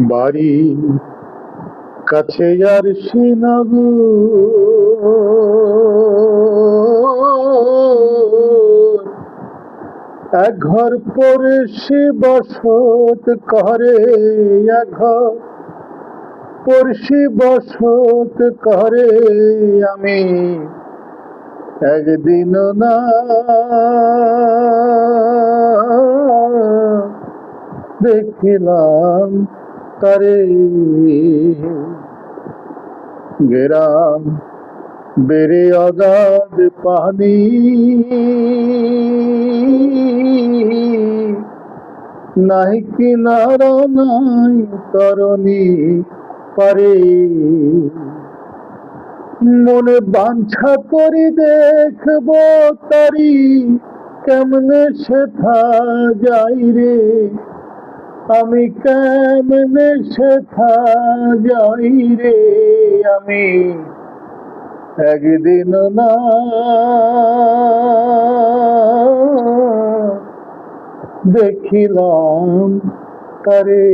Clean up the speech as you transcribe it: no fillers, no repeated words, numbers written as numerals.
বাড়ি কাছে আর শ্রীনগর, এক ঘর পরে সে বসত করে, এক ঘর পড়শি বসত করে। আমি একদিন না দেখিলাম তারে। গেরাম বেড়ে অগাধ পানি, নাই কিনারা নাই তরণী পারে। মনে বাঞ্ছা করি দেখব তারি, কেমনে সেথা যাই রে। আমি কেমনে সেথা যাই রে। আমি একদিন না দেখিলাম তারে।